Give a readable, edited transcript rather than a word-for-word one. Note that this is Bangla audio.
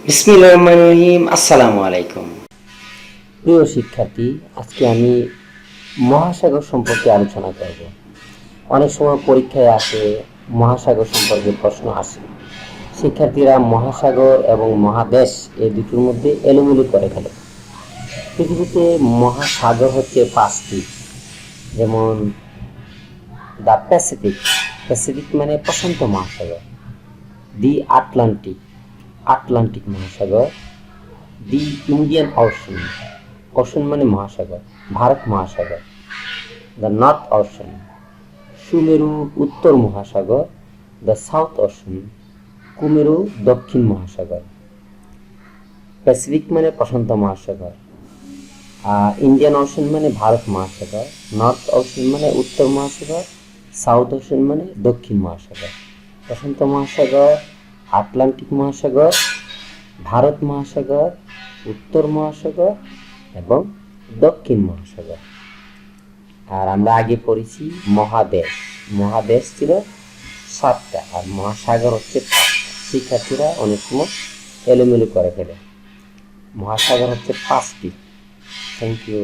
বিসমিল্লাহির রহমানির রহিম। আসসালামু আলাইকুম। প্রিয় শিক্ষার্থী, আজকে আমি মহাসাগর সম্পর্কে আলোচনা করব। অনেক সময় পরীক্ষায় আসে মহাসাগর সম্পর্কে প্রশ্ন আসে। শিক্ষার্থীরা মহাসাগর এবং মহাদেশ এই দুটোর মধ্যে এলোমেলো করে ফেলে। পৃথিবীতে মহাসাগর হচ্ছে 5টি, যেমন দ্য প্যাসিফিক, প্যাসিফিক মানে প্রশান্ত মহাসাগর, দি আটলান্টিক, আটলান্টিক মহাসাগর, দি ইন্ডিয়ান ওশন, ওশন মানে মহাসাগর, ভারত মহাসাগর, দ্য নর্থ ওশন, সুমেরু উত্তর মহাসাগর, দ্য সাউথ ওশন, কুমেরু দক্ষিণ মহাসাগর। প্যাসিফিক মানে প্রশান্ত মহাসাগর, ইন্ডিয়ান ওশন মানে ভারত মহাসাগর, নর্থ ওশন মানে উত্তর মহাসাগর, সাউথ ওশন মানে দক্ষিণ মহাসাগর। প্রশান্ত মহাসাগর, আটলান্টিক মহাসাগর, ভারত মহাসাগর, উত্তর মহাসাগর এবং দক্ষিণ মহাসাগর। আর আমরা আগে পড়েছি মহাদেশ, মহাদেশ ছিল 7টা আর মহাসাগর হচ্ছে 5টা। শিক্ষার্থীরা অনেক সময় এলোমেলো করে ফেলে। মহাসাগর হচ্ছে 5টি। Thank you.